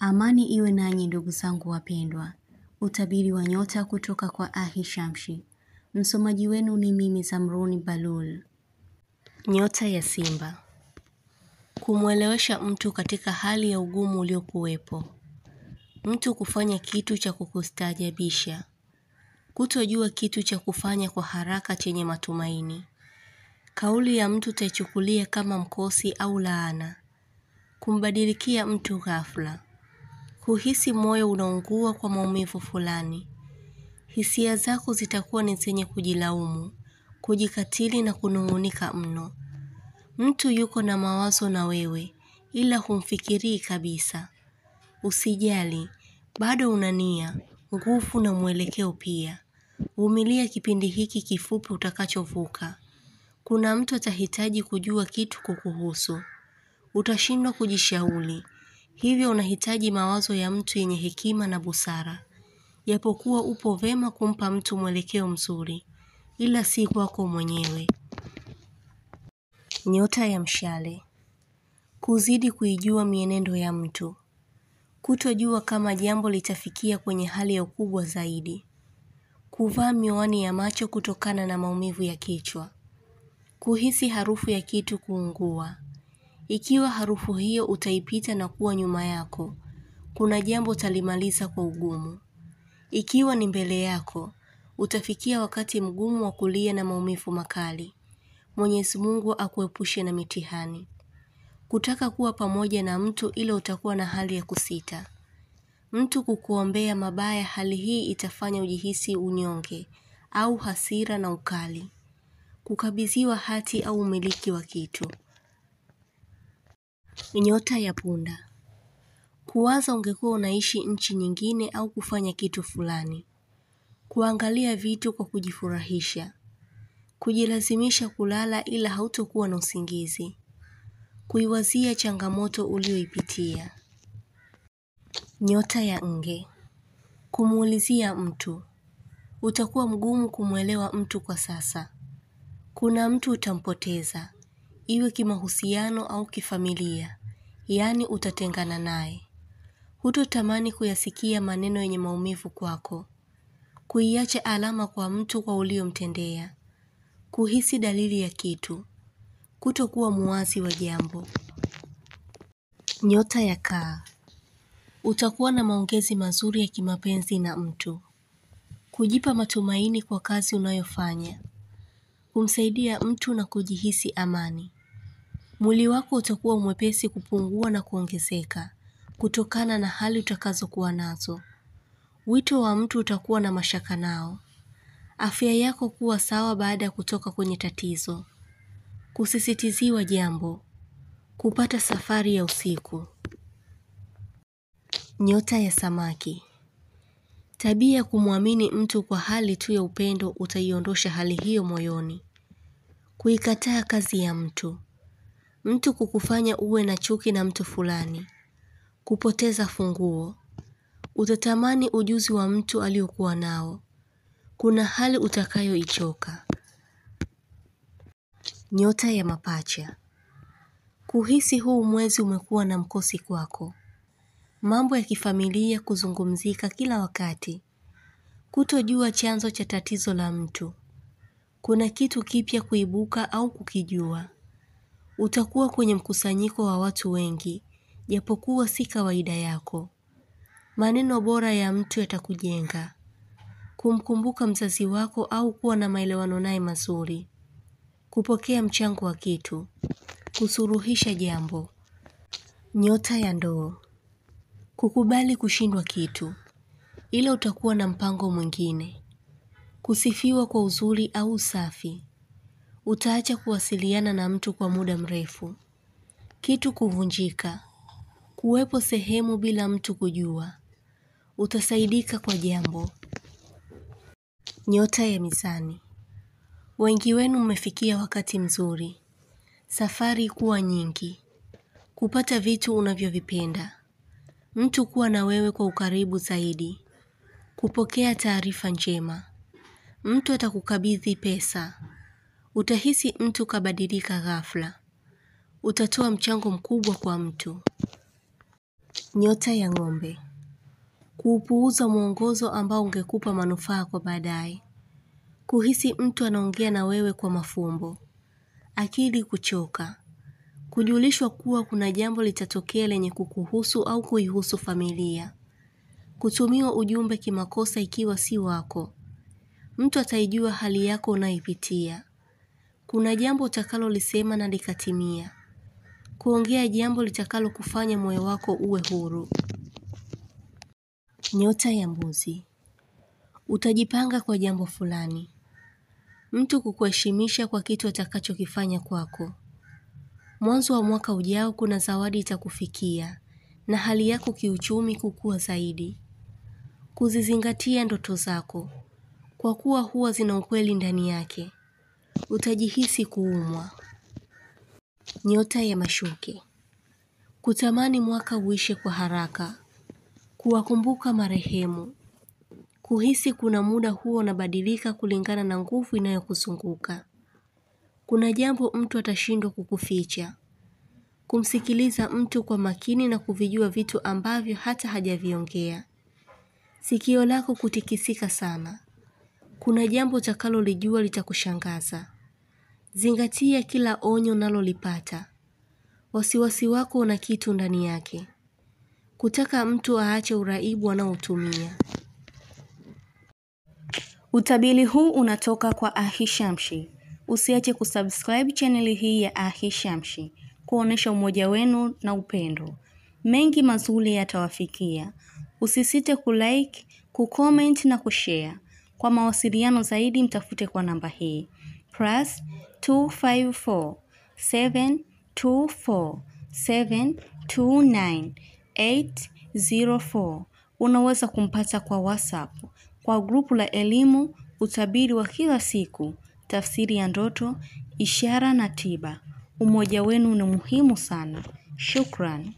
Amani iwe nanyi ndugu zangu wapendwa. Utabiri wa nyota kutoka kwa Ahishamshi. Msomaji wenu ni mimi Zamruni Balul. Nyota ya Simba. Kumwelewesha mtu katika hali ya ugumu uliokuwepo. Mtu kufanya kitu cha kukustajabisha. Kutojua kitu cha kufanya kwa haraka chenye matumaini. Kauli ya mtu taichukulia kama mkosi au laana. Kumbadilikia mtu ghafla. Kuhisi moyo unaungua kwa maumivu fulani. Hisia zako zitakuwa ni zenye kujilaumu, kujikatili na kunung'unika mno. Mtu yuko na mawazo na wewe, ila humfikirii kabisa. Usijali, bado una nia, nguvu na mwelekeo pia. Vumilia kipindi hiki kifupi utakachovuka. Kuna mtu atahitaji kujua kitu kukuhusu. Utashindwa kujishauri. Hivyo unahitaji mawazo ya mtu yenye hekima na busara. Japokuwa upo vema kumpa mtu mwelekeo mzuri, ila si kwako mwenyewe. Nyota ya Mshale. Kuzidi kuijua mienendo ya mtu. Kutojua kama jambo litafikia kwenye hali ya ukubwa zaidi. Kuvaa miwani ya macho kutokana na maumivu ya kichwa. Kuhisi harufu ya kitu kuungua. Ikiwa harufu hiyo utaipita na kuwa nyuma yako, kuna jambo utalimaliza kwa ugumu. Ikiwa ni mbele yako, utafikia wakati mgumu wa kulia na maumivu makali. Mwenyezi Mungu akuepushe na mitihani. Kutaka kuwa pamoja na mtu ila utakuwa na hali ya kusita. Mtu kukuombea mabaya, hali hii itafanya ujihisi unyonge au hasira na ukali. Kukabidhiwa hati au umiliki wa kitu. Nyota ya Punda. Kuwaza ungekuwa unaishi nchi nyingine au kufanya kitu fulani. Kuangalia vitu kwa kujifurahisha. Kujilazimisha kulala ila hautokuwa na usingizi. Kuiwazia changamoto ulioipitia. Nyota ya Nge. Kumuulizia mtu. Utakuwa mgumu kumwelewa mtu kwa sasa. Kuna mtu utampoteza. Iwe kimahusiano au kifamilia. Yaani utatengana naye. Hutotamani kuyasikia maneno yenye maumivu kwako. Kuiacha alama kwa mtu kwa uliomtendea. Kuhisi dalili ya kitu. Kutokuwa muwazi wa jambo. Nyota ya Kaa. Utakuwa na maongezi mazuri ya kimapenzi na mtu. Kujipa matumaini kwa kazi unayofanya. Kumsaidia mtu na kujihisi amani. Mwili wako utakuwa mwepesi kupungua na kuongezeka, kutokana na hali utakazokuwa nazo. Wito wa mtu utakuwa na mashaka nao. Afya yako kuwa sawa baada ya kutoka kwenye tatizo. Kusisitiziwa jambo. Kupata safari ya usiku. Nyota ya Samaki. Tabia ya kumwamini mtu kwa hali tu ya upendo utaiondosha hali hiyo moyoni. Kuikataa kazi ya mtu. Mtu kukufanya uwe na chuki na mtu fulani. Kupoteza funguo. Utatamani ujuzi wa mtu aliokuwa nao. Kuna hali utakayoichoka. Nyota ya Mapacha. Kuhisi huu mwezi umekuwa na mkosi kwako. Mambo ya kifamilia kuzungumzika kila wakati. Kutojua chanzo cha tatizo la mtu. Kuna kitu kipya kuibuka au kukijua. Utakuwa kwenye mkusanyiko wa watu wengi, japokuwa si kawaida yako. Maneno bora ya mtu yatakujenga. Kumkumbuka mzazi wako au kuwa na maelewano naye mazuri. Kupokea mchango wa kitu. Kusuluhisha jambo. Nyota ya Ndoo. Kukubali kushindwa kitu, ila utakuwa na mpango mwingine. Kusifiwa kwa uzuri au usafi. Utaacha kuwasiliana na mtu kwa muda mrefu. Kitu kuvunjika. Kuwepo sehemu bila mtu kujua. Utasaidika kwa jambo. Nyota ya Mizani. Wengi wenu mmefikia wakati mzuri. Safari kuwa nyingi. Kupata vitu unavyovipenda. Mtu kuwa na wewe kwa ukaribu zaidi. Kupokea taarifa njema. Mtu atakukabidhi pesa. Utahisi mtu kabadilika ghafla. Utatoa mchango mkubwa kwa mtu. Nyota ya ng'ombe. Kuupuuza mwongozo ambao ungekupa manufaa kwa baadaye. Kuhisi mtu anaongea na wewe kwa mafumbo. Akili kuchoka. Kujulishwa kuwa kuna jambo litatokea lenye kukuhusu au kuihusu familia. Kutumiwa ujumbe kimakosa ikiwa si wako. Mtu ataijua hali yako unayoipitia. Kuna jambo utakalolisema na likatimia. Kuongea jambo litakalo kufanya moyo wako uwe huru. Nyota ya mbuzi. Utajipanga kwa jambo fulani. Mtu kukuheshimisha kwa kitu atakachokifanya kwako. Mwanzo wa mwaka ujao kuna zawadi itakufikia na hali yako kiuchumi kukua zaidi. Kuzizingatia ndoto zako kwa kuwa huwa zina ukweli ndani yake. Utajihisi kuumwa. Nyota ya mashuke. Kutamani mwaka uishe kwa haraka. Kuwakumbuka marehemu. Kuhisi kuna muda huo unabadilika kulingana na nguvu inayokuzunguka. Kuna jambo mtu atashindwa kukuficha. Kumsikiliza mtu kwa makini na kuvijua vitu ambavyo hata hajaviongea. Sikio lako kutikisika sana. Kuna jambo utakalolijua litakushangaza. Zingatia kila onyo unalolipata. Wasiwasi wako una kitu ndani yake. Kutaka mtu aache uraibu anaotumia. Utabiri huu unatoka kwa Ahishamshi. Usiache kusubscribe channel hii ya Ahishamshi, kuonesha umoja wenu na upendo. Mengi mazuri yatawafikia. Usisite kulike, kucomment na kushare. Kwa mawasiliano zaidi mtafute kwa namba hii +254 724 729 804. Unaweza kumpata kwa WhatsApp, kwa grupu la elimu, utabiri wa kila siku, tafsiri ya ndoto, ishara na tiba. Umoja wenu ni muhimu sana. Shukran.